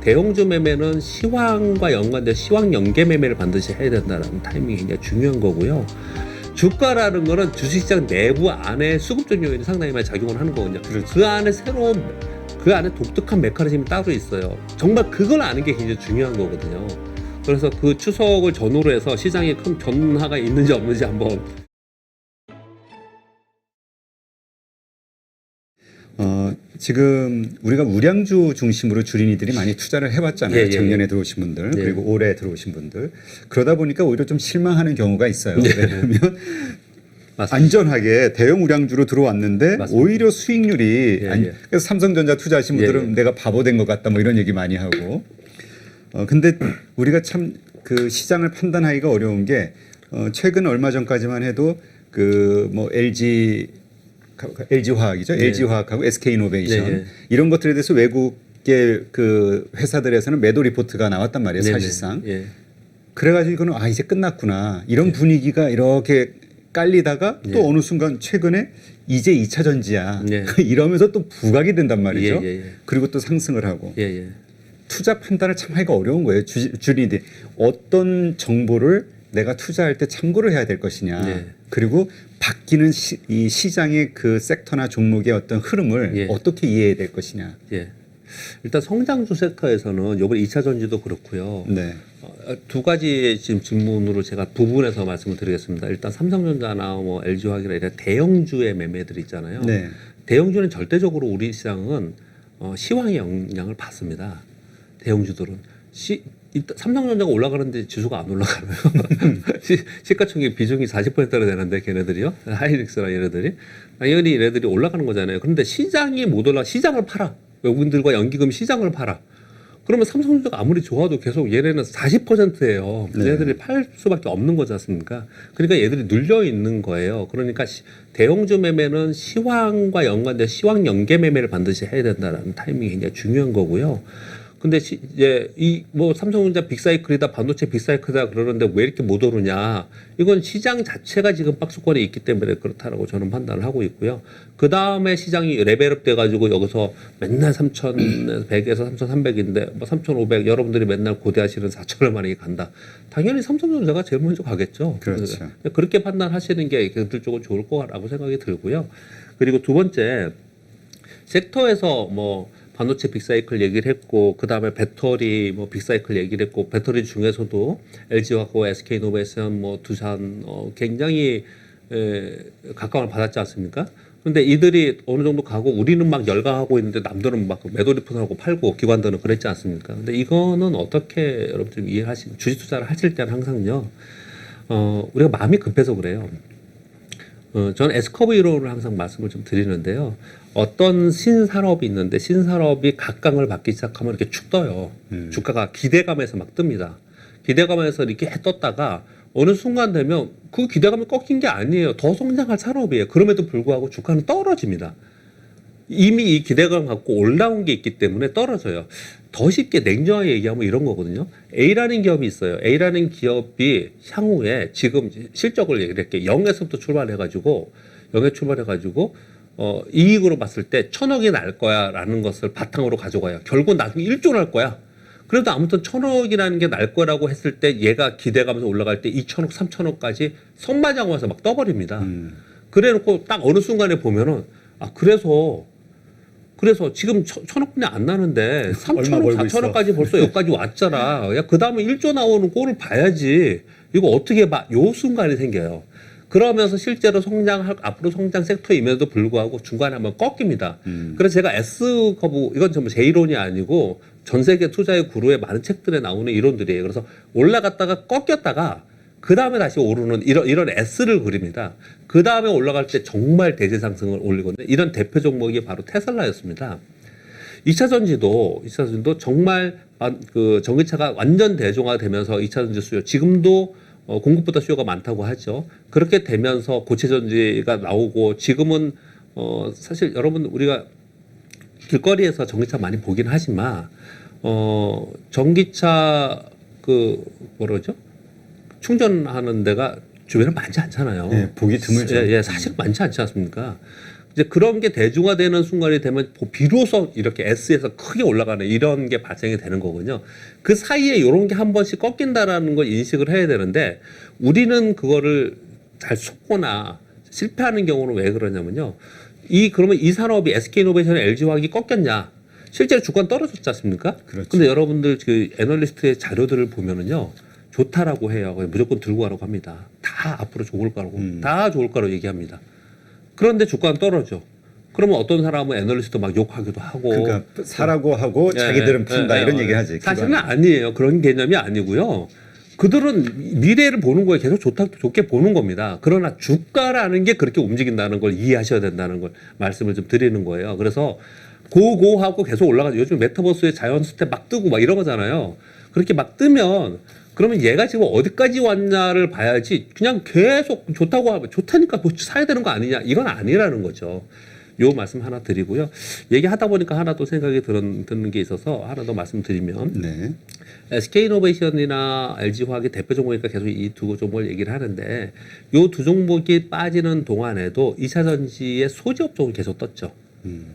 대형주 매매는 시황과 연관된 시황 연계 매매를 반드시 해야 된다는 타이밍이 굉장히 중요한 거고요. 주가라는 거는 주식시장 내부 안에 수급적 요인이 상당히 많이 작용을 하는 거거든요. 그렇죠. 그 안에 새로운 그 안에 독특한 메커니즘이 따로 있어요. 정말 그걸 아는 게 굉장히 중요한 거거든요. 그래서 그 추석을 전후로 해서 시장에 큰 변화가 있는지 없는지 한번 지금 우리가 우량주 중심으로 주린이들이 많이 투자를 해왔잖아요. 예. 작년에 들어오신 분들 예. 그리고 올해 들어오신 분들. 그러다 보니까 오히려 좀 실망하는 경우가 있어요. 왜냐하면 맞습니다. 안전하게 대형 우량주로 들어왔는데 맞습니다. 오히려 수익률이 예. 그래서 삼성전자 투자하신 분들은 내가 바보 된 것 같다 뭐 이런 얘기 많이 하고. 근데 우리가 참 그 시장을 판단하기가 어려운 게 최근 얼마 전까지만 해도 그 뭐 LG 화학이죠. 네. LG 화학하고 SK 이노베이션 네. 이런 것들에 대해서 외국의 그 회사들에서는 매도 리포트가 나왔단 말이에요. 네네. 사실상. 예. 그래가지고 이거는 이제 끝났구나. 이런 분위기가 이렇게 깔리다가 또 어느 순간 최근에 이제 2차 전지야. 네. 이러면서 또 부각이 된단 말이죠. 예. 그리고 또 상승을 하고. 예. 투자 판단을 참 하기가 어려운 거예요. 주린이들이 어떤 정보를 내가 투자할 때 참고를 해야 될 것이냐. 네. 그리고 바뀌는 이 시장의 그 섹터나 종목의 어떤 흐름을 어떻게 이해해야 될 것이냐. 예. 일단 성장주 섹터에서는 이번 2차 전지도 그렇고요. 네. 두 가지 지금 질문으로 제가 부분에서 말씀을 드리겠습니다. 일단 삼성전자나 뭐 LG화학이나 이런 대형주의 매매들 있잖아요. 네. 대형주는 절대적으로 우리 시장은 시황의 영향을 받습니다. 대형주들은 일단 삼성전자가 올라가는데 지수가 안 올라가요. 시가총액 비중이 40%나 되는데 걔네들이요. 하이닉스나 얘네들이 당연히 얘네들이 올라가는 거잖아요. 그런데 시장이 못 올라 시장을 팔아. 외국인들과 연기금 시장을 팔아. 그러면 삼성전자가 아무리 좋아도 계속 얘네는 40%예요. 네. 얘네들이 팔 수밖에 없는 거지 않습니까? 그러니까 얘들이 눌려 있는 거예요. 그러니까 대형주 매매는 시황과 연관된 시황 연계 매매를 반드시 해야 된다는 타이밍이 굉장히 중요한 거고요. 근데 이제 이 뭐 삼성전자 빅사이클이다 반도체 빅사이클이다 그러는데 왜 이렇게 못 오르냐? 이건 시장 자체가 지금 박스권에 있기 때문에 그렇다라고 저는 판단을 하고 있고요. 그 다음에 시장이 레벨업 돼가지고 여기서 맨날 3,100에서 3,300인데 뭐 3,500 여러분들이 맨날 고대하시는 4,000원 만에 간다. 당연히 삼성전자가 제일 먼저 가겠죠. 그렇죠. 그렇게 판단하시는 게 그들 쪽은 좋을 거라고 생각이 들고요. 그리고 두 번째 섹터에서 뭐 반도체 빅사이클 얘기를 했고 그 다음에 배터리 뭐 빅사이클 얘기를 했고 배터리 중에서도 LG화학과 SK이노베이션 뭐 두산 굉장히 각광을 받았지 않습니까? 그런데 이들이 어느 정도 가고 우리는 막 열광하고 있는데 남들은 막 매도 리포트하고 팔고 기관들은 그랬지 않습니까? 근데 이거는 어떻게 여러분 좀 이해하시는 주식 투자를 하실 때는 항상요 우리가 마음이 급해서 그래요. 저는 S커브 이론을 항상 말씀을 좀 드리는데요. 어떤 신산업이 있는데 신산업이 각광을 받기 시작하면 이렇게 축 떠요. 주가가 기대감에서 막 뜹니다. 기대감에서 이렇게 떴다가 어느 순간 되면 그 기대감이 꺾인 게 아니에요. 더 성장할 산업이에요. 그럼에도 불구하고 주가는 떨어집니다. 이미 이 기대감 갖고 올라온 게 있기 때문에 떨어져요. 더 쉽게 냉정하게 얘기하면 이런 거거든요. A라는 기업이 있어요. A라는 기업이 향후에 지금 실적을 얘기를 할게요. 0에서부터 출발해가지고 이익으로 봤을 때 1,000억이 날 거야 라는 것을 바탕으로 가져가요. 결국 나중에 1조 날 거야. 그래도 아무튼 1,000억이라는 게 날 거라고 했을 때 얘가 기대감에서 올라갈 때 2,000억, 3,000억까지 선마장와서 막 떠버립니다. 그래 놓고 딱 어느 순간에 보면은 그래서 지금 1,000억뿐이 안 나는데 3,000억, 4,000억까지 벌써 여기까지 왔잖아. 야, 그 다음에 1조 나오는 꼴을 봐야지. 이거 어떻게 봐? 요 순간이 생겨요. 그러면서 실제로 앞으로 성장 섹터임에도 불구하고 중간에 한번 꺾입니다. 그래서 제가 S커브, 이건 전부 제 이론이 아니고 전 세계 투자의 구루의 많은 책들에 나오는 이론들이에요. 그래서 올라갔다가 꺾였다가 그 다음에 다시 오르는 이런 S를 그립니다. 그 다음에 올라갈 때 정말 대세 상승을 올리거든요. 이런 대표 종목이 바로 테슬라였습니다. 2차 전지도 정말 그 전기차가 완전 대중화되면서 2차 전지 수요 지금도 공급보다 수요가 많다고 하죠. 그렇게 되면서 고체 전지가 나오고 지금은 사실 여러분 우리가 길거리에서 전기차 많이 보긴 하지만 전기차 충전하는 데가 주변에 많지 않잖아요. 네, 보기 드물죠. 사실 많지 않지 않습니까? 이제 그런 게 대중화되는 순간이 되면 비로소 이렇게 S에서 크게 올라가는 이런 게 발생이 되는 거군요. 그 사이에 이런 게 한 번씩 꺾인다라는 걸 인식을 해야 되는데 우리는 그거를 잘 속거나 실패하는 경우는 왜 그러냐면요. 그러면 이 산업이 SK이노베이션, LG화학이 꺾였냐? 실제로 주가 떨어졌지 않습니까? 그렇죠. 근데 여러분들 그 애널리스트의 자료들을 보면은요. 좋다라고 해요. 무조건 들고 가라고 합니다. 다 앞으로 좋을 거라고. 다 좋을 거라고 얘기합니다. 그런데 주가는 떨어져. 그러면 어떤 사람은 애널리스트 막 욕하기도 하고. 그러니까 사라고 하고 자기들은 판다 이런 얘기 하지. 사실은 아니에요. 그런 개념이 아니고요. 그들은 미래를 보는 거에 계속 좋게 보는 겁니다. 그러나 주가라는 게 그렇게 움직인다는 걸 이해하셔야 된다는 걸 말씀을 좀 드리는 거예요. 그래서 고고하고 계속 올라가죠. 요즘 메타버스에 자이언트 스텝 막 뜨고 막 이런 거잖아요. 그렇게 막 뜨면 그러면 얘가 지금 어디까지 왔냐를 봐야지 그냥 계속 좋다고 하면 좋다니까 뭐 사야 되는 거 아니냐 이건 아니라는 거죠. 요 말씀 하나 드리고요. 얘기하다 보니까 하나 또 생각이 드는 게 있어서 하나 더 말씀드리면 네. SK이노베이션이나 LG화학이 대표 종목이니까 계속 이 두 종목을 얘기를 하는데 요 두 종목이 빠지는 동안에도 2차 전지의 소재 업종은 계속 떴죠.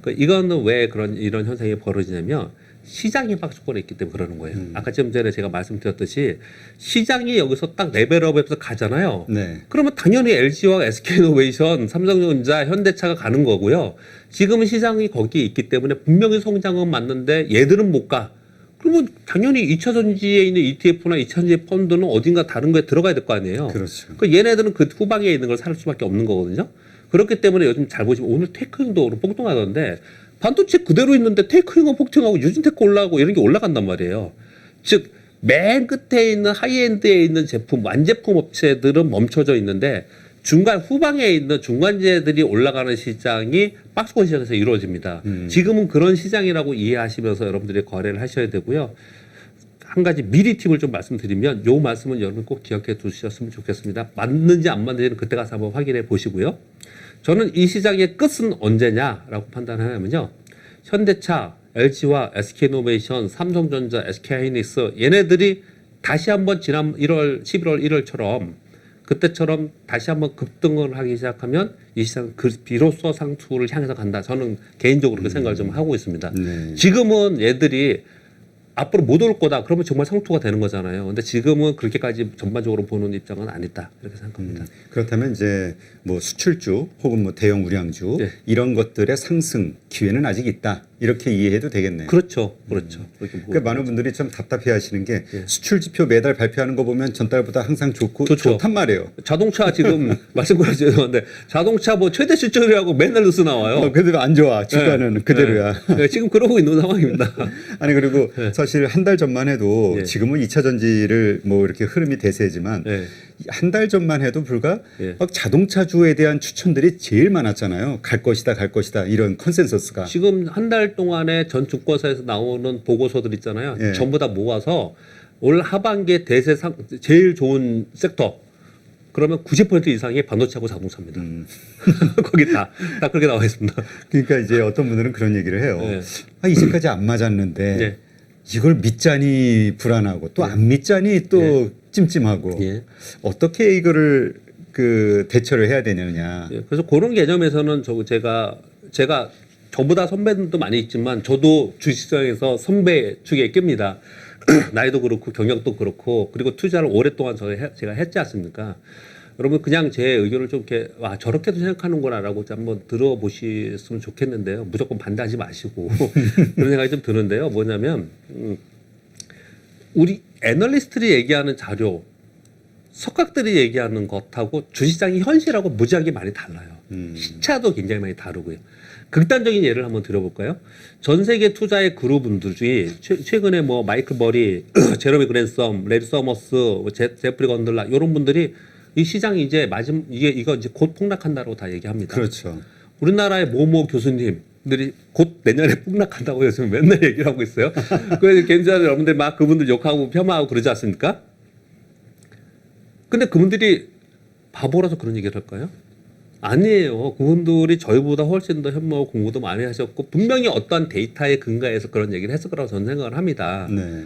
이거는 왜 이런 현상이 벌어지냐면 시장이 박수권에 있기 때문에 그러는 거예요. 아까 좀 전에 제가 말씀드렸듯이 시장이 여기서 딱 레벨업에서 가잖아요. 네. 그러면 당연히 LG와 SK이노베이션, 삼성전자, 현대차가 가는 거고요. 지금은 시장이 거기에 있기 때문에 분명히 성장은 맞는데 얘들은 못 가. 그러면 당연히 2차 전지에 있는 ETF나 2차 전지 펀드는 어딘가 다른 거에 들어가야 될 거 아니에요. 그렇죠. 그러니까 얘네들은 그 후방에 있는 걸 살 수밖에 없는 거거든요. 그렇기 때문에 요즘 잘 보시면 오늘 테크형도 폭등하던데 반도체 그대로 있는데 테크형은 폭등하고 유진테크 올라가고 이런 게 올라간단 말이에요. 즉 맨 끝에 있는 하이엔드에 있는 제품 완제품 업체들은 멈춰져 있는데 중간 후방에 있는 중간재들이 올라가는 시장이 박스권 시장에서 이루어집니다. 지금은 그런 시장이라고 이해하시면서 여러분들이 거래를 하셔야 되고요. 한 가지 미리 팁을 좀 말씀드리면 요 말씀은 여러분 꼭 기억해 두셨으면 좋겠습니다. 맞는지 안 맞는지는 그때 가서 한번 확인해 보시고요. 저는 이 시장의 끝은 언제냐라고 판단하냐면요. 현대차, LG와 SK이노베이션, 삼성전자, SK하이닉스 얘네들이 다시 한번 지난 11월 1월처럼 그때처럼 다시 한번 급등을 하기 시작하면 이 시장 비로소 상투를 향해서 간다. 저는 개인적으로 그렇게 생각을 좀 하고 있습니다. 네. 지금은 얘들이 앞으로 못 올 거다. 그러면 정말 상투가 되는 거잖아요. 근데 지금은 그렇게까지 전반적으로 보는 입장은 아니다. 이렇게 생각합니다. 그렇다면 이제 뭐 수출주 혹은 뭐 대형 우량주 네. 이런 것들의 상승 기회는 아직 있다. 이렇게 이해해도 되겠네요. 그렇죠. 그렇죠. 그렇게 그러니까 많은 분들이 좀 답답해하시는 게 예. 수출 지표 매달 발표하는 거 보면 전달보다 항상 좋고 좋죠. 좋단 말이에요. 자동차 지금 말씀드렸는데 자동차 뭐 최대 실적이라고 맨날 뉴스 나와요. 그대로 안 좋아. 주가는 네. 그대로야. 네, 지금 그러고 있는 상황입니다. 아니 그리고 사실 한 달 전만 해도 예. 지금은 2차 전지를 뭐 이렇게 흐름이 대세지만 네. 한 달 전만 해도 불과 예. 막 자동차주에 대한 추천들이 제일 많았잖아요. 갈 것이다, 갈 것이다 이런 컨센서스가. 지금 한 달 동안에 전 증권사에서 나오는 보고서들 있잖아요. 예. 전부 다 모아서 올 하반기에 제일 좋은 섹터 그러면 90% 이상이 반도체하고 자동차입니다. 거기 다 그렇게 나와 있습니다. 그러니까 이제 어떤 분들은 그런 얘기를 해요. 예. 아, 이제까지 안 맞았는데 예. 이걸 믿자니 불안하고 또 안 믿자니 또 찜찜하고 예. 어떻게 이거를 그 대처를 해야 되느냐. 예, 그래서 그런 개념에서는 제가 저보다 선배들도 많이 있지만 저도 주식시장에서 선배 축에 낍니다. 나이도 그렇고 경력도 그렇고 그리고 투자를 오랫동안 제가 했지 않습니까? 여러분 그냥 제 의견을 좀 이렇게 와 저렇게도 생각하는구나라고 한번 들어보셨으면 좋겠는데요. 무조건 반대하지 마시고 그런 생각이 좀 드는데요. 뭐냐면 우리 애널리스트들이 얘기하는 자료 석각들이 얘기하는 것하고 주식시장의 현실하고 무지하게 많이 달라요. 시차도 굉장히 많이 다르고요. 극단적인 예를 한번 들어볼까요? 전 세계 투자의 그룹분들이 최근에 뭐 마이클 버리, 제러미 그랜섬, 레리 서머스, 제프리 건들라 이런 분들이 이 시장이 이제 이거 이제 곧 폭락한다고 다 얘기합니다. 그렇죠. 우리나라의 모모 교수님들이 곧 내년에 폭락한다고 요즘 맨날 얘기를 하고 있어요. 그래서 개인적으로 여러분들 막 그분들 욕하고 폄하하고 그러지 않습니까? 근데 그분들이 바보라서 그런 얘기를 할까요? 아니에요. 그분들이 저희보다 훨씬 더 현모하고 공부도 많이 하셨고 분명히 어떠한 데이터에 근거해서 그런 얘기를 했을 거라고 저는 생각을 합니다. 네.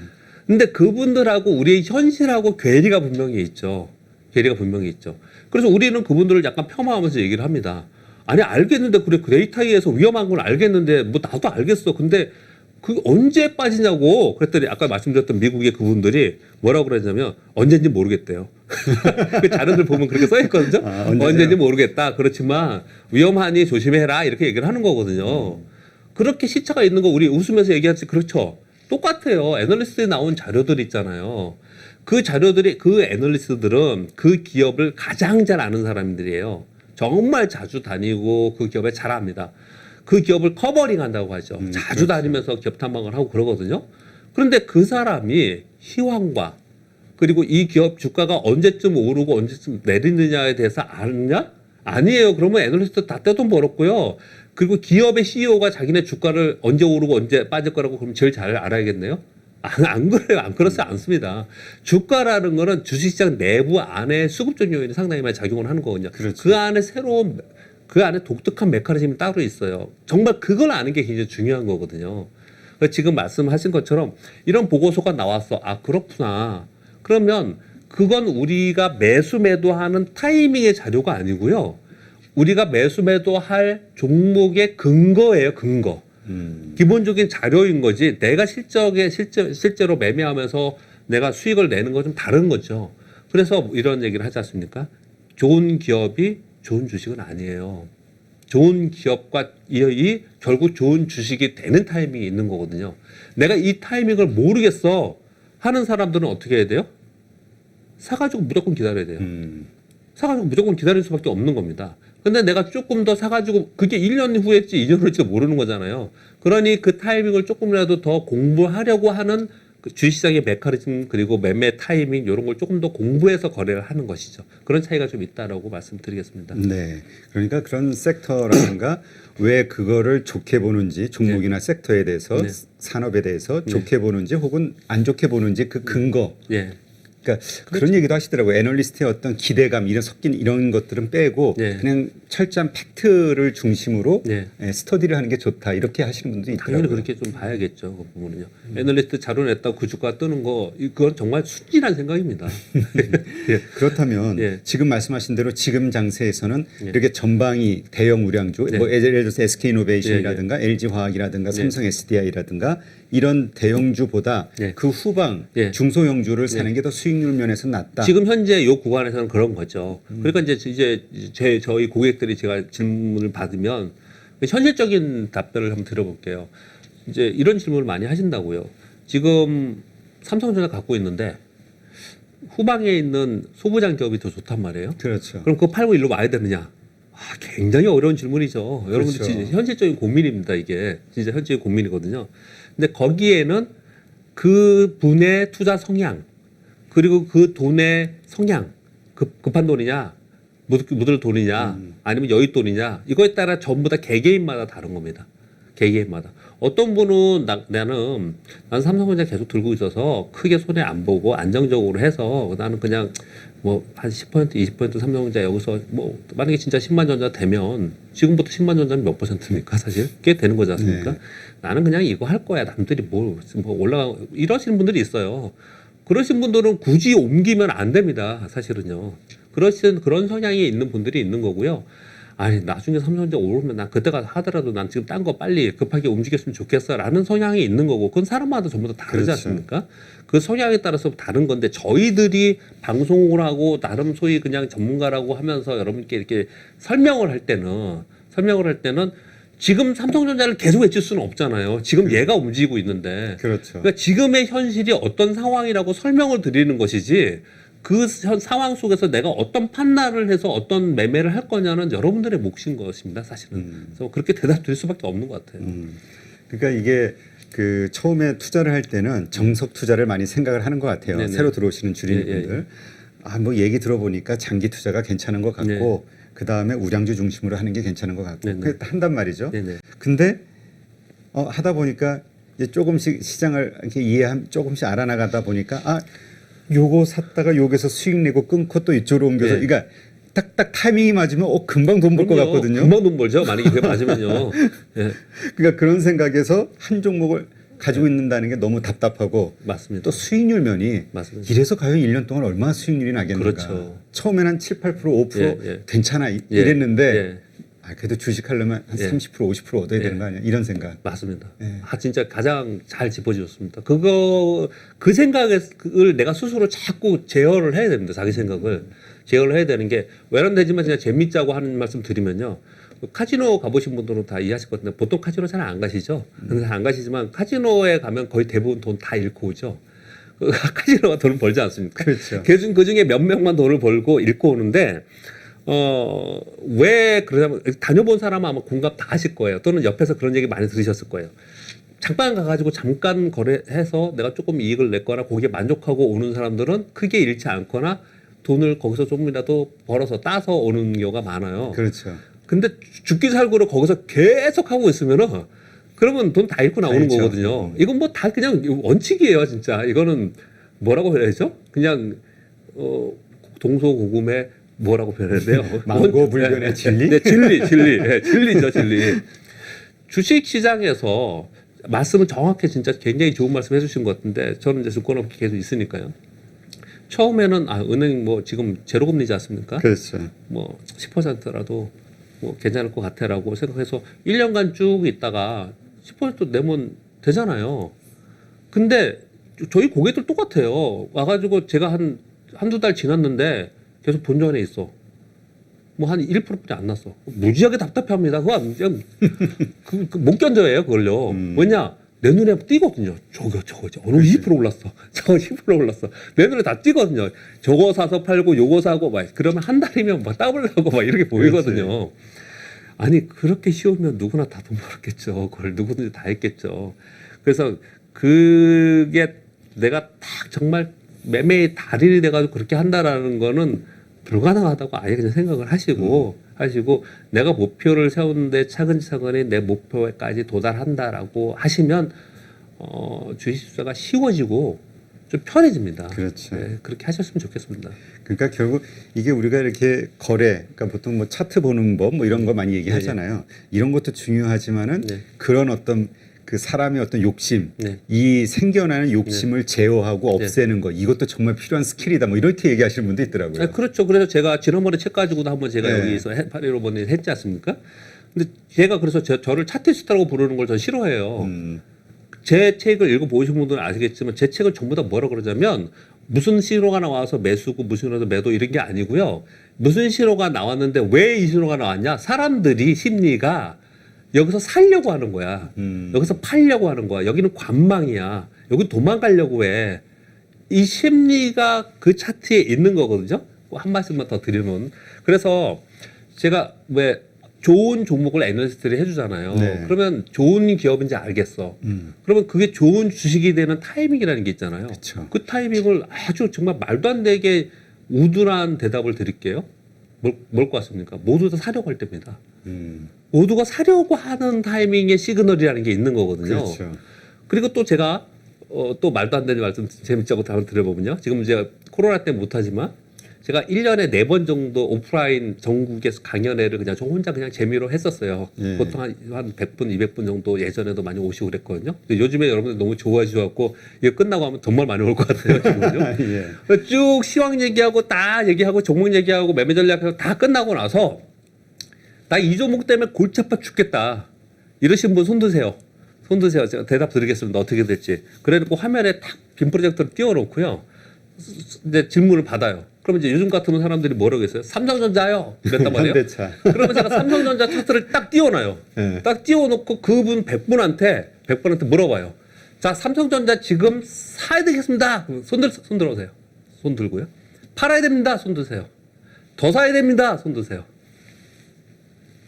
근데 그분들하고 우리의 현실하고 괴리가 분명히 있죠. 괴리가 분명히 있죠. 그래서 우리는 그분들을 약간 폄하하면서 얘기를 합니다. 아니 알겠는데 그래 그 데이터에서 위험한 건 알겠는데 뭐 나도 알겠어. 근데 그 언제 빠지냐고 그랬더니 아까 말씀드렸던 미국의 그분들이 뭐라고 그랬냐면 언제인지 모르겠대요. 그 자료들 보면 그렇게 써 있거든요. 언제인지 모르겠다. 그렇지만 위험하니 조심해라 이렇게 얘기를 하는 거거든요. 그렇게 시차가 있는 거 우리 웃으면서 얘기하지 그렇죠. 똑같아요. 애널리스트에 나온 자료들 있잖아요. 그 자료들이 그 애널리스트들은 그 기업을 가장 잘 아는 사람들이에요. 정말 자주 다니고 그 기업에 잘 압니다. 그 기업을 커버링 한다고 하죠. 자주 그렇죠. 다니면서 기업 탐방을 하고 그러거든요. 그런데 그 사람이 희망과 그리고 이 기업 주가가 언제쯤 오르고 언제쯤 내리느냐에 대해서 아느냐? 아니에요. 그러면 애널리스트 다 떼돈 벌었고요. 그리고 기업의 CEO가 자기네 주가를 언제 오르고 언제 빠질 거라고 그럼 제일 잘 알아야겠네요. 안 그래요. 안 그렇지 않습니다. 주가라는 거는 주식시장 내부 안에 수급적 요인이 상당히 많이 작용을 하는 거거든요. 그렇죠. 그 안에 새로운 그 안에 독특한 메커니즘이 따로 있어요. 정말 그걸 아는 게 굉장히 중요한 거거든요. 그러니까 지금 말씀하신 것처럼 이런 보고서가 나왔어. 아 그렇구나. 그러면 그건 우리가 매수 매도하는 타이밍의 자료가 아니고요. 우리가 매수 매도할 종목의 근거예요. 근거. 기본적인 자료인 거지. 내가 실제로 매매하면서 내가 수익을 내는 건 좀 다른 거죠. 그래서 이런 얘기를 하지 않습니까? 좋은 기업이 좋은 주식은 아니에요. 좋은 기업과 이 결국 좋은 주식이 되는 타이밍이 있는 거거든요. 내가 이 타이밍을 모르겠어 하는 사람들은 어떻게 해야 돼요? 사가지고 무조건 기다려야 돼요. 사가지고 무조건 기다릴 수밖에 없는 겁니다. 근데 내가 조금 더 사가지고 그게 1년 후일지 2년 후일지 모르는 거잖아요. 그러니 그 타이밍을 조금이라도 더 공부하려고 하는 그 주식시장의 메커니즘 그리고 매매 타이밍 이런 걸 조금 더 공부해서 거래를 하는 것이죠. 그런 차이가 좀 있다라고 말씀드리겠습니다. 네. 그러니까 그런 섹터라든가 왜 그거를 좋게 보는지 종목이나 섹터에 대해서 네. 산업에 대해서 좋게 보는지 혹은 안 좋게 보는지 그 근거. 예. 그러니까 그런 얘기도 하시더라고요. 애널리스트의 어떤 기대감 이런 섞인 이런 것들은 빼고 네. 그냥 철저한 팩트를 중심으로 네. 스터디를 하는 게 좋다 이렇게 하시는 분들이 당연히 있더라고요. 그렇게 좀 봐야겠죠. 그 부분은요. 애널리스트 자료 냈다고 그 주가 뜨는 거 그건 정말 순진한 생각입니다. 예. 그렇다면 예. 지금 말씀하신 대로 지금 장세에서는 예. 이렇게 전방이 대형 우량주, 네. 뭐 예를 들어서 SK이노베이션이라든가 LG화학이라든가 삼성 SDI라든가 이런 대형주보다 예. 그 후방 예. 중소형주를 사는 게 더 수익률 면에서 낫다. 지금 현재 이 구간에서는 그런 거죠. 그러니까 이제 저희 고객들이 제가 질문을 받으면 현실적인 답변을 한번 들어볼게요. 이제 이런 질문을 많이 하신다고요. 지금 삼성전자 갖고 있는데 후방에 있는 소부장 기업이 더 좋단 말이에요. 그렇죠. 그럼 그거 팔고 일로 와야 되느냐? 아, 굉장히 어려운 질문이죠. 여러분들 그렇죠. 진짜 현실적인 고민입니다. 이게 진짜 현실적인 고민이거든요. 근데 거기에는 그 분의 투자 성향 그리고 그 돈의 성향 급한 돈이냐 묻을 돈이냐 아니면 여윳돈이냐 이거에 따라 전부 다 개개인마다 다른 겁니다. 개개인마다 어떤 분은 나는 삼성전자 계속 들고 있어서 크게 손해 안 보고 안정적으로 해서 나는 그냥 뭐 한 10% 20% 삼성전자 여기서 뭐 만약에 진짜 10만 전자 되면 지금부터 10만 전자면 몇 %입니까 사실 꽤 되는 거지 않습니까? 네. 나는 나는 그냥 이거 할 거야 남들이 뭐 올라가 이러시는 분들이 있어요. 그러신 분들은 굳이 옮기면 안 됩니다. 사실은요. 그런 성향이 있는 분들이 있는 거고요. 아니 나중에 삼성전자 오르면 난 그때가 하더라도 난 지금 딴 거 빨리 급하게 움직였으면 좋겠어라는 성향이 있는 거고 그건 사람마다 전부 다 다르지 그렇죠. 않습니까? 그 성향에 따라서 다른 건데 저희들이 방송을 하고 나름 소위 그냥 전문가라고 하면서 여러분께 이렇게 설명을 할 때는 지금 삼성전자를 계속 외칠 수는 없잖아요. 지금 얘가 움직이고 있는데. 그렇죠. 그러니까 지금의 현실이 어떤 상황이라고 설명을 드리는 것이지 그 상황 속에서 내가 어떤 판단을 해서 어떤 매매를 할 거냐는 여러분들의 몫인 것입니다. 사실은. 그래서 그렇게 대답 드릴 수밖에 없는 것 같아요. 그러니까 이게 그 처음에 투자를 할 때는 정석 투자를 많이 생각을 하는 것 같아요. 네네. 새로 들어오시는 주린이분들. 예, 예. 아, 뭐 얘기 들어보니까 장기 투자가 괜찮은 것 같고 그 다음에 우량주 중심으로 하는 게 괜찮은 것 같고 네네. 그렇게 한단 말이죠. 네네. 근데 하다 보니까 이제 조금씩 시장을 이렇게 조금씩 알아나가다 보니까 아 요거 샀다가 여기서 수익 내고 끊고 또 이쪽으로 옮겨서 네. 그러니까 딱딱 타이밍이 맞으면 금방 돈 벌 것 그럼요. 같거든요. 금방 돈 벌죠. 만약에 그게 맞으면요. 예, 그러니까 그런 생각에서 한 종목을 가지고 있는다는 게 너무 답답하고 맞습니다. 또 수익률 면이 맞습니다. 이래서 과연 1년 동안 얼마나 수익률이 나겠는가. 그렇죠. 처음에는 한 7, 8%, 5% 예, 예. 괜찮아 이랬는데 예. 아, 그래도 주식하려면 한 예. 30% 50% 얻어야 되는 거 아니야? 이런 생각. 맞습니다. 예. 아 진짜 가장 잘 짚어주셨습니다. 그 생각을 내가 스스로 자꾸 제어를 해야 됩니다. 자기 생각을 제어를 해야 되는 게 외람되지만 진짜 재밌자고 하는 말씀 드리면요. 카지노 가보신 분들은 다 이해하실 것 같은데 보통 카지노 잘 안 가시죠? 근데 안 가시지만 카지노에 가면 거의 대부분 돈 다 잃고 오죠. 카지노가 돈을 벌지 않습니까? 그렇죠. 그 중에 몇 명만 돈을 벌고 잃고 오는데 왜 그러냐면 다녀본 사람은 아마 공감 다 하실 거예요. 또는 옆에서 그런 얘기 많이 들으셨을 거예요. 잠깐 가가지고 잠깐 거래해서 내가 조금 이익을 냈거나 거기에 만족하고 오는 사람들은 크게 잃지 않거나 돈을 거기서 조금이라도 벌어서 따서 오는 경우가 많아요. 그렇죠. 근데 죽기 살고를 거기서 계속 하고 있으면은 그러면 돈 다 잃고 나오는 다 잃죠. 거거든요. 이건 뭐 다 그냥 원칙이에요, 진짜. 이거는 뭐라고 해야 되죠? 그냥 동서고금의 뭐라고 표현해야 돼요? 망고불변의 진리? 네, 진리. 네, 진리죠, 진리. 주식 시장에서 말씀은 정확히 진짜 굉장히 좋은 말씀 해주신 것 같은데 저는 이제 증권업계 계속 있으니까요. 처음에는 은행 뭐 지금 제로금리지 않습니까? 그렇죠. 뭐 10%라도 뭐 괜찮을 것 같아라고 생각해서 1년간 쭉 있다가 10% 내면 되잖아요. 근데 저희 고객들 똑같아요. 와가지고 제가 한두 달 지났는데 계속 본전에 있어. 뭐 한 1%뿐이 안 났어. 무지하게 답답해합니다. 그거 그냥 못 견뎌요, 그걸요. 왜냐? 내 눈에 띄거든요. 저거 오늘 20% 올랐어. 저거 10% 올랐어. 내 눈에 다 띄거든요. 저거 사서 팔고 요거 사고 막 그러면 한 달이면 막 더블하고 막 이렇게 보이거든요. 아니 그렇게 쉬우면 누구나 다 돈 벌었겠죠. 그걸 누구든지 다 했겠죠. 그래서 그게 내가 딱 정말 매매의 달인이 돼가지고 그렇게 한다라는 거는 불가능하다고 아예 그냥 생각을 하시고 내가 목표를 세우는데 차근차근히 내 목표까지 도달한다라고 하시면 주식투자가 쉬워지고 좀 편해집니다. 그렇죠. 네, 그렇게 하셨으면 좋겠습니다. 그러니까 결국 이게 우리가 이렇게 그러니까 보통 뭐 차트 보는 법 뭐 이런 거 많이 얘기하잖아요. 이런 것도 중요하지만은 네. 그런 어떤 그 사람의 어떤 욕심, 네. 이 생겨나는 욕심을 제어하고 없애는 거 이것도 정말 필요한 스킬이다. 뭐 이렇게 얘기하시는 분도 있더라고요. 네, 그렇죠. 그래서 제가 지난번에 책 가지고도 한번 제가 네. 여기서 815번에 했지 않습니까? 근데 제가 그래서 저를 차트스타라고 부르는 걸 전 싫어해요. 제 책을 읽어보신 분들은 아시겠지만 제 책은 전부 다 뭐라 그러냐면 무슨 신호가 나와서 매수고 무슨 신호가 매도 이런 게 아니고요. 무슨 신호가 나왔는데 왜 이 신호가 나왔냐? 사람들이 심리가 여기서 살려고 하는 거야. 여기서 팔려고 하는 거야. 여기는 관망이야. 여기 도망가려고 해. 이 심리가 그 차트에 있는 거거든요. 한 말씀만 더 드리면. 그래서 제가 왜 좋은 종목을 애널리스트들이 해주잖아요. 네. 그러면 좋은 기업인지 알겠어. 그러면 그게 좋은 주식이 되는 타이밍이라는 게 있잖아요. 그쵸. 그 타이밍을 아주 정말 말도 안 되게 우둔한 대답을 드릴게요. 뭘 것 같습니까? 모두 다 사려고 할 때입니다. 모두가 사려고 하는 타이밍의 시그널이라는 게 있는 거거든요. 그렇죠. 그리고 또 제가 또 말도 안 되는 말씀 재밌자고 답을 드려보면요. 지금 이제 코로나 때문에 못하지만 제가 1년에 4번 정도 오프라인 전국에서 강연회를 그냥 저 혼자 그냥 재미로 했었어요. 예. 보통 한 100분, 200분 정도 예전에도 많이 오시고 그랬거든요. 근데 요즘에 여러분들 너무 좋아해 주셔갖고 이거 끝나고 하면 정말 많이 올 것 같아요. 지금요. 예. 쭉 시황 얘기하고 다 얘기하고 종목 얘기하고 매매 전략하고 다 끝나고 나서 나 이 종목 때문에 골치 아파 죽겠다. 이러신 분 손 드세요. 손 드세요. 제가 대답 드리겠습니다. 어떻게 될지. 그래놓고 화면에 탁 빔 프로젝터를 띄워놓고요. 이제 질문을 받아요. 그러면 이제 요즘 같은 사람들이 뭐라고 했어요? 삼성전자요. 이랬단 말이에요. 현대차. 그러면 제가 삼성전자 차트를 딱 띄워놔요. 네. 딱 띄워놓고 그분 100분한테 물어봐요. 자, 삼성전자 지금 사야 되겠습니다. 손 들어오세요. 손 들고요. 팔아야 됩니다. 손 드세요. 더 사야 됩니다. 손 드세요.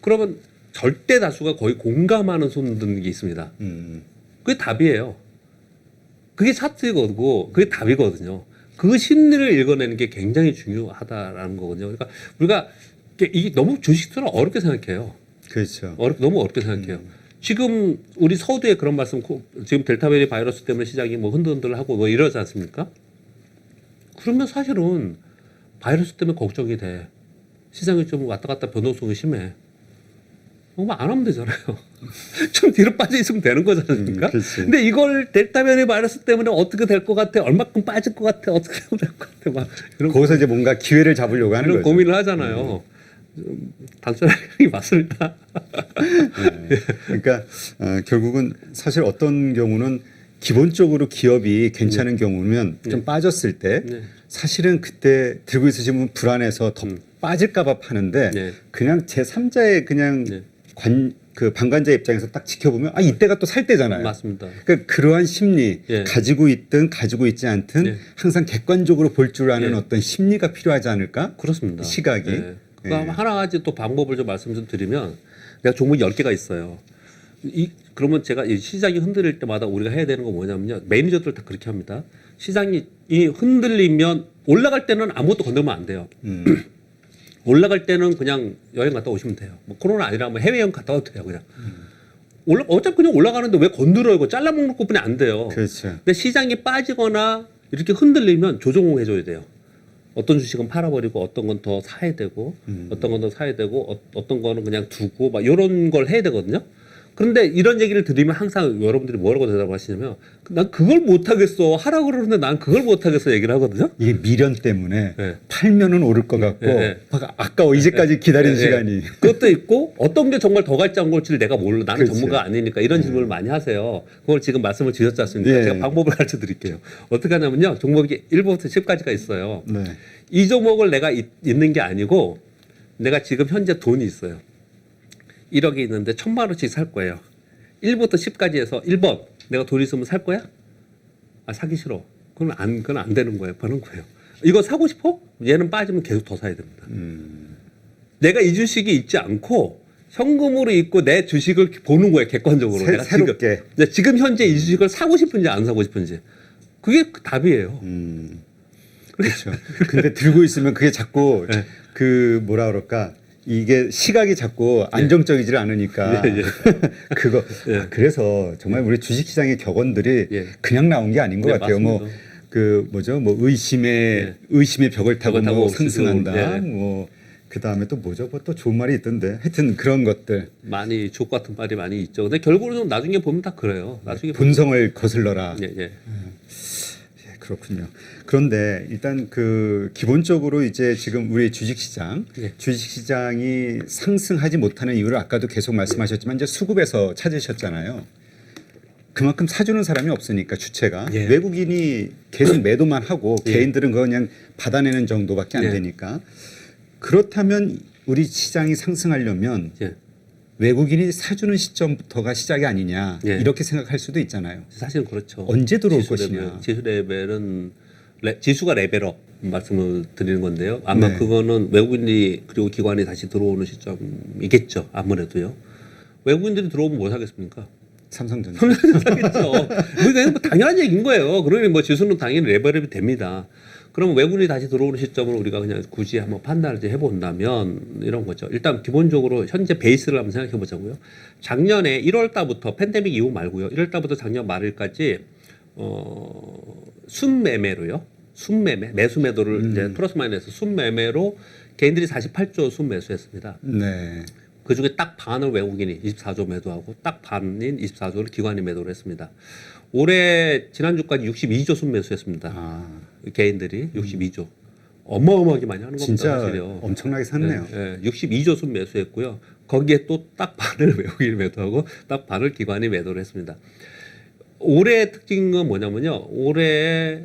그러면 절대 다수가 거의 공감하는 손 드는 게 있습니다. 그게 답이에요. 그게 차트이고 그게 답이거든요. 그 심리를 읽어내는 게 굉장히 중요하다라는 거거든요. 그러니까 우리가 이게 너무 주식투자를 어렵게 생각해요. 그렇죠. 너무 어렵게 생각해요. 지금 우리 서두에 그런 말씀, 지금 델타 변이 바이러스 때문에 시장이 뭐 흔들흔들하고 뭐 이러지 않습니까? 그러면 사실은 바이러스 때문에 걱정이 돼. 시장이 좀 왔다 갔다 변동성이 심해. 안 하면 되잖아요. 좀 뒤로 빠져 있으면 되는 거지 않습니까? 근데 이걸 델타 변이 바이러스 때문에 어떻게 될 것 같아? 얼마큼 빠질 것 같아? 어떻게 될 것 같아? 막 이런 거기서 이제 뭔가 기회를 잡으려고 하는 이런 거죠. 고민을 하잖아요. 단순하게 맞습니다. 그러니까 결국은 사실 어떤 경우는 기본적으로 기업이 괜찮은 경우면 좀 빠졌을 때 네. 사실은 그때 들고 있으시면 불안해서 더 빠질까봐 파는데 네. 그냥 제3자의 그냥 네. 그 방관자 입장에서 딱 지켜보면 이때가 또 살 때잖아요. 맞습니다. 그러니까 그러한 심리 예. 가지고 있든 가지고 있지 않든 예. 항상 객관적으로 볼 줄 아는 예. 어떤 심리가 필요하지 않을까? 그렇습니다. 시각이. 예. 예. 그럼 하나 가지 또 방법을 좀 말씀 좀 드리면 내가 종목이 10개가 있어요. 그러면 제가 이 시장이 흔들릴 때마다 우리가 해야 되는 건 뭐냐면요. 매니저들 다 그렇게 합니다. 시장이 흔들리면 올라갈 때는 아무것도 건들면 안 돼요. 올라갈 때는 그냥 여행 갔다 오시면 돼요. 뭐 코로나 아니라 뭐 해외여행 갔다 와도 돼요. 그냥. 어차피 그냥 올라가는데 왜 건드려요? 이거 잘라먹는 것뿐이 안 돼요. 그렇죠. 근데 시장이 빠지거나 이렇게 흔들리면 조정을 해줘야 돼요. 어떤 주식은 팔아버리고 어떤 건 더 사야 되고 어떤 건 더 사야 되고 어떤 거는 그냥 두고 막 이런 걸 해야 되거든요. 그런데 이런 얘기를 드리면 항상 여러분들이 뭐라고 대답하시냐면 난 그걸 못 하겠어 하라고 그러는데 난 그걸 못 하겠어 얘기를 하거든요. 이게 미련 때문에 네. 팔면은 오를 것 같고 네. 막 아까워 이제까지 기다린 네, 시간이. 그것도 있고 어떤 게 정말 더 갈지 안 갈지를 내가 몰라. 나는 그렇죠. 전문가 아니니까 이런 질문을 많이 하세요. 그걸 지금 말씀을 주셨지 않습니까? 예. 제가 방법을 가르쳐 드릴게요. 어떻게 하냐면요. 종목이 1부터 10까지가 있어요. 네. 이 종목을 내가 있는 게 아니고 내가 지금 현재 돈이 있어요. 1억이 있는데 1,000만 원씩 살 거예요. 1부터 10까지 해서 1번 내가 돈 있으면 살 거야? 사기 싫어. 그건 안 되는 거예요. 버는 거예요. 이거 사고 싶어? 얘는 빠지면 계속 더 사야 됩니다. 내가 이 주식이 있지 않고 현금으로 있고 내 주식을 보는 거예요. 객관적으로. 내가 새롭게. 지금 현재 이 주식을 사고 싶은지 안 사고 싶은지. 그게 답이에요. 그렇죠. 근데 들고 있으면 그게 자꾸 네. 그 뭐라 그럴까 이게 시각이 자꾸 안정적이질 않으니까 예, 예. 그거 예. 그래서 정말 우리 주식시장의 격언들이 예. 그냥 나온 게 아닌 것 네, 같아요. 맞습니다. 뭐 그 뭐죠? 뭐 의심의 벽을 타고 벽을 타고 뭐 상승한다. 예. 뭐 그 다음에 또 뭐죠? 뭐 또 좋은 말이 있던데. 하여튼 그런 것들 많이 족 같은 말이 많이 있죠. 근데 결국은 나중에 보면 다 그래요. 나중에 본성을 거슬러라. 예, 예. 예, 그렇군요. 그런데 일단 그 기본적으로 이제 지금 우리 주식시장, 예. 주식시장이 상승하지 못하는 이유를 아까도 계속 말씀하셨지만 이제 수급에서 찾으셨잖아요. 그만큼 사주는 사람이 없으니까 주체가 예. 외국인이 계속 매도만 하고 예. 개인들은 그거 그냥 받아내는 정도밖에 안 예. 되니까 그렇다면 우리 시장이 상승하려면 예. 외국인이 사주는 시점부터가 시작이 아니냐 예. 이렇게 생각할 수도 있잖아요. 사실은 그렇죠. 언제 들어올 지수 것이냐. 레벨, 지수 레벨은 지수가 레벨업 말씀을 드리는 건데요. 아마 네. 그거는 외국인이 그리고 기관이 다시 들어오는 시점이겠죠. 아무래도요. 외국인들이 들어오면 뭘 사겠습니까? 삼성전자. 사겠죠. 그러니까 뭐 당연한 얘기인 거예요. 그러니 뭐 지수는 당연히 레벨업이 됩니다. 그러면 외국인이 다시 들어오는 시점을 우리가 그냥 굳이 한번 판단을 해본다면 이런 거죠. 일단 기본적으로 현재 베이스를 한번 생각해 보자고요. 작년에 1월 달부터 팬데믹 이후 말고요. 1월 달부터 작년 말일까지 순매매로요. 순매매, 매수 매도를 이제 플러스 마이너스 순매매로 개인들이 48조 순매수했습니다. 네. 그 중에 딱 반을 외국인이 24조 매도하고 딱 반인 24조를 기관이 매도를 했습니다. 올해 지난주까지 62조 순매수했습니다. 개인들이 62조. 어마어마하게 많이 하는 겁니다. 진짜 사실요. 엄청나게 샀네요. 예, 62조 순 매수했고요. 거기에 또 딱 반을 외국인이 매도하고 딱 반을 기관이 매도를 했습니다. 올해 특징은 뭐냐면요. 올해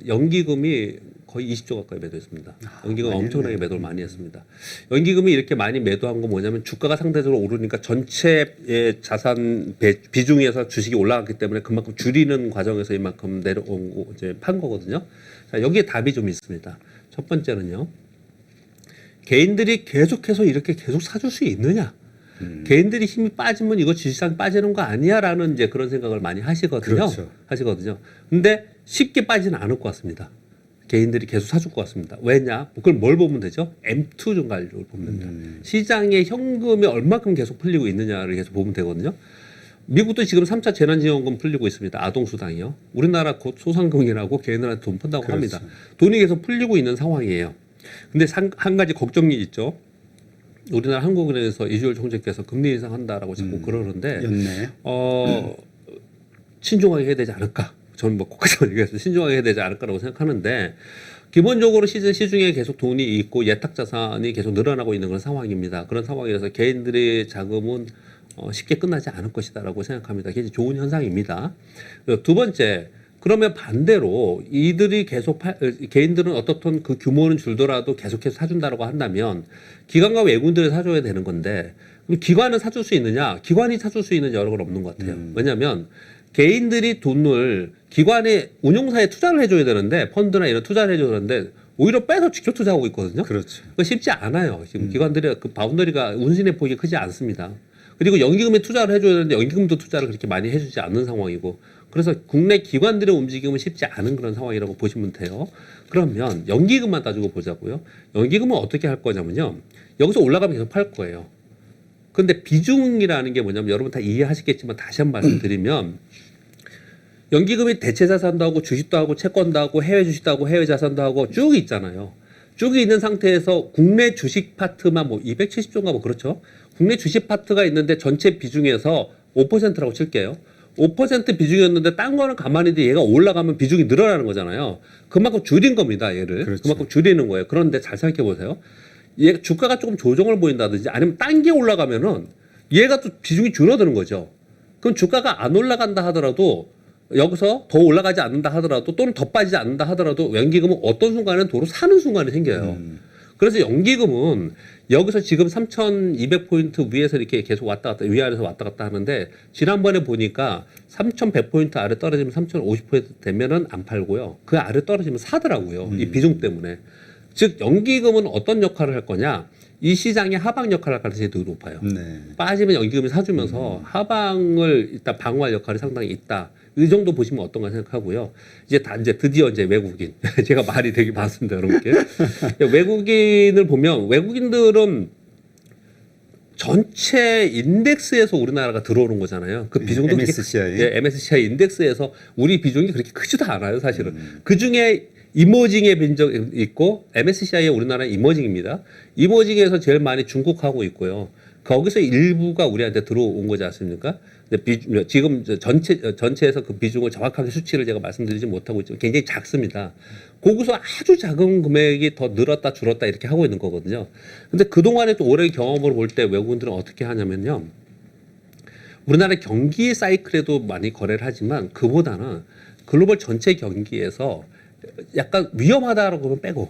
연기금이 거의 20조 가까이 매도했습니다. 연기금 많이 엄청나게 했네. 매도를 많이 했습니다. 연기금이 이렇게 많이 매도한 건 뭐냐면 주가가 상대적으로 오르니까 전체의 자산 비중에서 주식이 올라갔기 때문에 그만큼 줄이는 과정에서 이만큼 내려온 거 이제 판 거거든요. 자, 여기에 답이 좀 있습니다. 첫 번째는요. 개인들이 계속해서 이렇게 계속 사줄 수 있느냐? 개인들이 힘이 빠지면 이거 주식시장 빠지는 거 아니야라는 이제 그런 생각을 많이 하시거든요. 그렇죠. 하시거든요. 근데 쉽게 빠지는 않을 것 같습니다. 개인들이 계속 사줄 것 같습니다. 왜냐? 그걸 뭘 보면 되죠? M2 증가율을 보면 됩니다. 시장에 현금이 얼마큼 계속 풀리고 있느냐를 계속 보면 되거든요. 미국도 지금 3차 재난지원금 풀리고 있습니다. 아동수당이요. 우리나라 곧 소상공인이라고 개인들한테 돈 푼다고 그렇죠. 합니다. 돈이 계속 풀리고 있는 상황이에요. 근데 한 가지 걱정이 있죠. 우리나라 한국은행에서 이주열 총재께서 금리 인상한다라고 자꾸 그러는데 였네. 신중하게 해야 되지 않을까? 저는 뭐 거기서 얘기해서 신중하게 해야 되지 않을 거라고 생각하는데 기본적으로 시중에 계속 돈이 있고 예탁 자산이 계속 늘어나고 있는 그런 상황입니다. 그런 상황이라서 개인들의 자금은 쉽게 끝나지 않을 것이다라고 생각합니다. 굉장히 좋은 현상입니다. 두 번째, 그러면 반대로 이들이 계속 개인들은 어떻든 그 규모는 줄더라도 계속해서 사준다라고 한다면 기관과 외국인들이 사줘야 되는 건데 그럼 기관은 사줄 수 있느냐? 기관이 사줄 수 있는 여력은 없는 것 같아요. 왜냐하면 개인들이 돈을 기관의 운용사에 투자를 해줘야 되는데 펀드나 이런 투자를 해줘야 되는데 오히려 빼서 직접 투자하고 있거든요. 그렇죠. 그거 쉽지 않아요. 지금 기관들의 그 바운더리가 운신의 폭이 크지 않습니다. 그리고 연기금에 투자를 해줘야 되는데 연기금도 투자를 그렇게 많이 해주지 않는 상황이고 그래서 국내 기관들의 움직임은 쉽지 않은 그런 상황이라고 보시면 돼요. 그러면 연기금만 따지고 보자고요. 연기금은 어떻게 할 거냐면요. 여기서 올라가면 계속 팔 거예요. 근데 비중이라는 게 뭐냐면 여러분 다 이해하시겠지만 다시 한번 말씀드리면 연기금이 대체 자산도 하고 주식도 하고 채권도 하고 해외 주식도 하고 해외 자산도 하고 쭉 있잖아요. 쭉 있는 상태에서 국내 주식 파트만 뭐 270조인가 뭐 그렇죠. 국내 주식 파트가 있는데 전체 비중에서 5%라고 칠게요. 5% 비중이었는데 딴 거는 가만히 있는데 얘가 올라가면 비중이 늘어나는 거잖아요. 그만큼 줄인 겁니다. 얘를. 그렇죠. 그만큼 줄이는 거예요. 그런데 잘 생각해 보세요. 얘 주가가 조금 조정을 보인다든지 아니면 딴 게 올라가면은 얘가 또 비중이 줄어드는 거죠. 그럼 주가가 안 올라간다 하더라도 여기서 더 올라가지 않는다 하더라도 또는 더 빠지지 않는다 하더라도 연기금은 어떤 순간에는 도로 사는 순간이 생겨요. 그래서 연기금은 여기서 지금 3,200포인트 위에서 이렇게 계속 왔다 갔다 위아래에서 왔다 갔다 하는데 지난번에 보니까 3,100포인트 아래 떨어지면 3,050포인트 되면은 안 팔고요. 그 아래 떨어지면 사더라고요. 이 비중 때문에. 즉 연기금은 어떤 역할을 할 거냐? 이 시장의 하방 역할을 할 가능성이 더 높아요. 네. 빠지면 연기금이 사주면서 하방을 일단 방어할 역할이 상당히 있다. 이 정도 보시면 어떤가 생각하고요. 이제 드디어 이제 외국인. 제가 말이 되게 많습니다, 여러분께. 외국인을 보면 외국인들은 전체 인덱스에서 우리나라가 들어오는 거잖아요. 그 비중도 MSCI. MSCI 인덱스에서 우리 비중이 그렇게 크지도 않아요, 사실은. 그 중에 이머징의 빈적 있고 MSCI의 우리나라는 이머징입니다. 이머징에서 제일 많이 중국하고 있고요. 거기서 일부가 우리한테 들어온 거지 않습니까? 지금 전체에서 그 비중을 정확하게 수치를 제가 말씀드리지 못하고 있지만 굉장히 작습니다. 거기서 아주 작은 금액이 더 늘었다 줄었다 이렇게 하고 있는 거거든요. 근데 그동안에 또 올해 경험을 볼 때 외국인들은 어떻게 하냐면요. 우리나라 경기 사이클에도 많이 거래를 하지만 그보다는 글로벌 전체 경기에서 약간 위험하다라고 보면 빼고.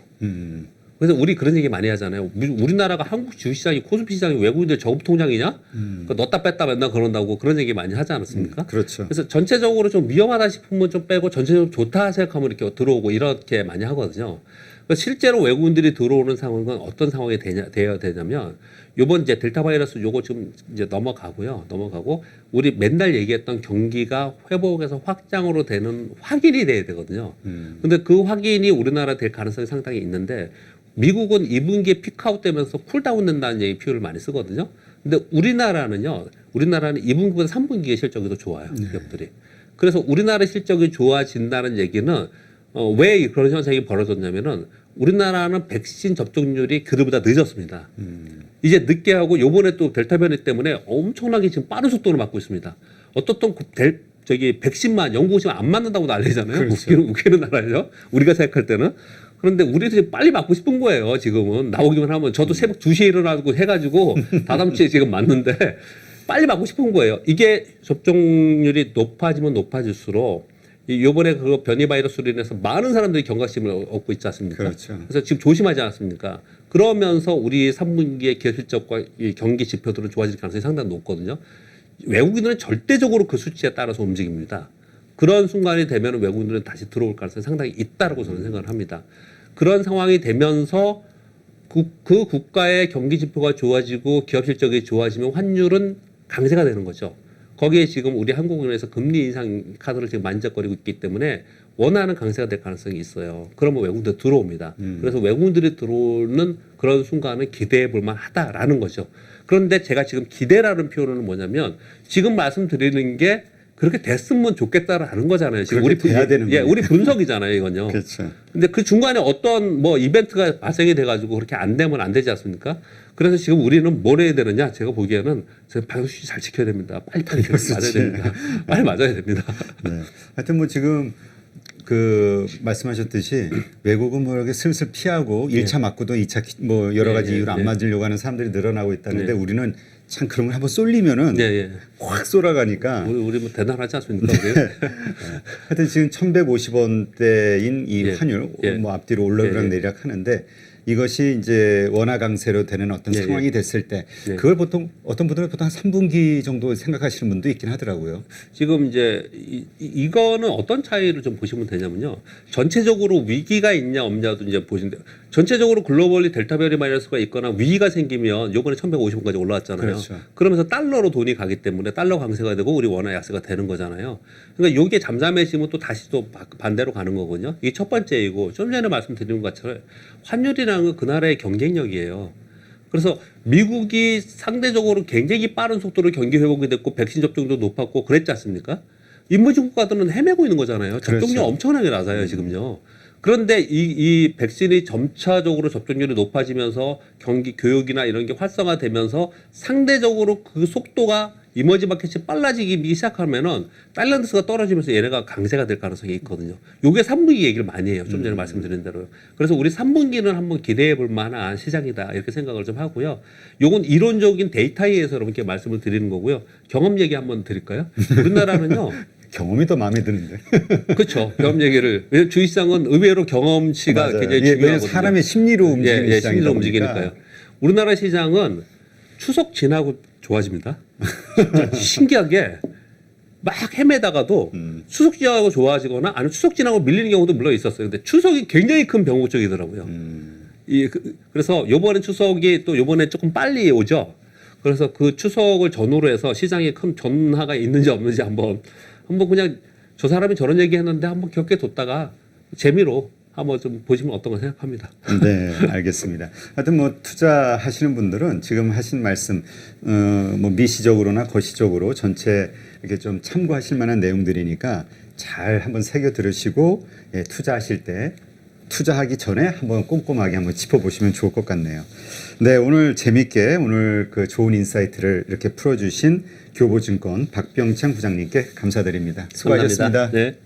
그래서 우리 그런 얘기 많이 하잖아요. 우리나라가 한국 주식시장이 코스피 시장이 외국인들 저급 통장이냐? 그러니까 넣었다 뺐다 맨날 그런다고 그런 얘기 많이 하지 않았습니까? 그렇죠. 그래서 전체적으로 좀 위험하다 싶으면 좀 빼고 전체적으로 좋다 생각하면 이렇게 들어오고 이렇게 많이 하거든요. 그러니까 실제로 외국인들이 들어오는 상황은 어떤 상황이 되어야 되냐면 요번 이제 델타 바이러스 요거 지금 이제 넘어가고 우리 맨날 얘기했던 경기가 회복에서 확장으로 되는 확인이 돼야 되거든요. 근데 그 확인이 우리나라 될 가능성이 상당히 있는데 미국은 2분기에 피크아웃 되면서 쿨다운 된다는 얘기 표현을 많이 쓰거든요. 근데 우리나라는 2분기보다 3분기의 실적이 더 좋아요. 기업들이. 그래서 우리나라 실적이 좋아진다는 얘기는 왜 그런 현상이 벌어졌냐면은 우리나라는 백신 접종률이 그들보다 늦었습니다. 이제 늦게 하고 요번에 또 델타 변이 때문에 엄청나게 지금 빠른 속도로 맞고 있습니다. 어떻든 백신만 영국 지금 안 맞는다고 난리잖아요. 그렇죠. 웃기는 나라죠. 우리가 생각할 때는. 그런데 우리들이 빨리 맞고 싶은 거예요. 지금은 나오기만 하면 저도 새벽 2시에 일어나고 해가지고 다다음주에 지금 맞는데 빨리 맞고 싶은 거예요. 이게 접종률이 높아지면 높아질수록 요번에 그 변이 바이러스로 인해서 많은 사람들이 경각심을 얻고 있지 않습니까? 그렇죠. 그래서 지금 조심하지 않습니까? 그러면서 우리 3분기의 기업 실적과 이 경기 지표들은 좋아질 가능성이 상당히 높거든요. 외국인들은 절대적으로 그 수치에 따라서 움직입니다. 그런 순간이 되면 외국인들은 다시 들어올 가능성이 상당히 있다라고 저는 생각을 합니다. 그런 상황이 되면서 그 국가의 경기 지표가 좋아지고 기업 실적이 좋아지면 환율은 강세가 되는 거죠. 거기에 지금 우리 한국은행에서 금리 인상 카드를 지금 만져거리고 있기 때문에 원하는 강세가 될 가능성이 있어요. 그러면 외국인들 들어옵니다. 그래서 외국인들이 들어오는 그런 순간은 기대해 볼 만하다라는 거죠. 그런데 제가 지금 기대라는 표현은 뭐냐면 지금 말씀드리는 게 그렇게 됐으면 좋겠다라는 거잖아요. 지금 그렇게 돼야 되는 예, 거예요. 우리 분석이잖아요, 이건요. 그렇죠. 근데 그 중간에 어떤 뭐 이벤트가 발생이 돼가지고 그렇게 안 되면 안 되지 않습니까? 그래서 지금 우리는 뭘 해야 되느냐? 제가 보기에는 박영수 씨 잘 지켜야 됩니다. 빨리 맞아야 됩니다. 빨리 맞아야 됩니다. 네. 하여튼 뭐 지금 그 말씀하셨듯이 외국은 뭐 이렇게 슬슬 피하고 1차 맞고도 2차 뭐 여러 가지 이유로 안 맞으려고 하는 사람들이 늘어나고 있다는데 우리는 참 그런 걸 한번 쏠리면은 확 쏠아가니까 우리 뭐 대단하지 않습니까? 우리? 하여튼 지금 1,150원대인 이 환율 뭐 앞뒤로 올라가락 내리락 하는데 이것이 이제 원화 강세로 되는 어떤 상황이 됐을 때 그걸 보통 어떤 분들은 보통 한 3분기 정도 생각하시는 분도 있긴 하더라고요. 지금 이제 이거는 어떤 차이를 좀 보시면 되냐면요. 전체적으로 위기가 있냐 없냐도 이제 보시는데 전체적으로 글로벌리 델타 변이 바이러스가 있거나 위기가 생기면 요번에 1,150원까지 올라왔잖아요. 그렇죠. 그러면서 달러로 돈이 가기 때문에 달러 강세가 되고 우리 원화 약세가 되는 거잖아요. 그러니까 요게 잠잠해지면 또 다시 또 반대로 가는 거거든요. 이게 첫 번째이고 좀 전에 말씀드린 것처럼 환율이라는 건 그 나라의 경쟁력이에요. 그래서 미국이 상대적으로 굉장히 빠른 속도로 경기 회복이 됐고 백신 접종도 높았고 그랬지 않습니까? 인문주의 국가들은 헤매고 있는 거잖아요. 접종률 그렇죠. 엄청나게 낮아요 지금요. 그런데 이 백신이 점차적으로 접종률이 높아지면서 경기 교육이나 이런 게 활성화되면서 상대적으로 그 속도가 이머지 마켓이 빨라지기 시작하면은 달란트스가 떨어지면서 얘네가 강세가 될 가능성이 있거든요. 요게 3분기 얘기를 많이 해요. 좀 전에 말씀드린 대로. 그래서 우리 3분기는 한번 기대해 볼 만한 시장이다. 이렇게 생각을 좀 하고요. 요건 이론적인 데이터에 의해서 여러분께 말씀을 드리는 거고요. 경험 얘기 한번 드릴까요? 우리나라는요. 경험이 더 마음에 드는데. 그렇죠. 경험 얘기를. 왜냐면 주식시장은 의외로 경험치가 맞아요. 굉장히 예, 중요하거든요. 사람의 심리로 움직이는 심리로 시장이다 움직이니까요. 우리나라 시장은 추석 지나고 좋아집니다. 진짜 신기하게 막 헤매다가도 추석 지나고 좋아지거나 아니면 추석 지나고 밀리는 경우도 물론 있었어요. 근데 추석이 굉장히 큰 변곡적이더라고요. 그래서 요번에 추석이 또 요번에 조금 빨리 오죠. 그래서 그 추석을 전후로 해서 시장에 큰 변화가 있는지 없는지 한번 그냥 저 사람이 저런 얘기 했는데 한번 기억해 뒀다가 재미로 한번 좀 보시면 어떤가 생각합니다. 네, 알겠습니다. 하여튼 뭐 투자하시는 분들은 지금 하신 말씀, 뭐 미시적으로나 거시적으로 전체 이렇게 좀 참고하실 만한 내용들이니까 잘 한번 새겨 들으시고 투자하실 때 투자하기 전에 한번 꼼꼼하게 한번 짚어보시면 좋을 것 같네요. 네, 오늘 재밌게 오늘 그 좋은 인사이트를 이렇게 풀어주신 교보증권 박병창 부장님께 감사드립니다. 수고하셨습니다. 감사합니다. 네.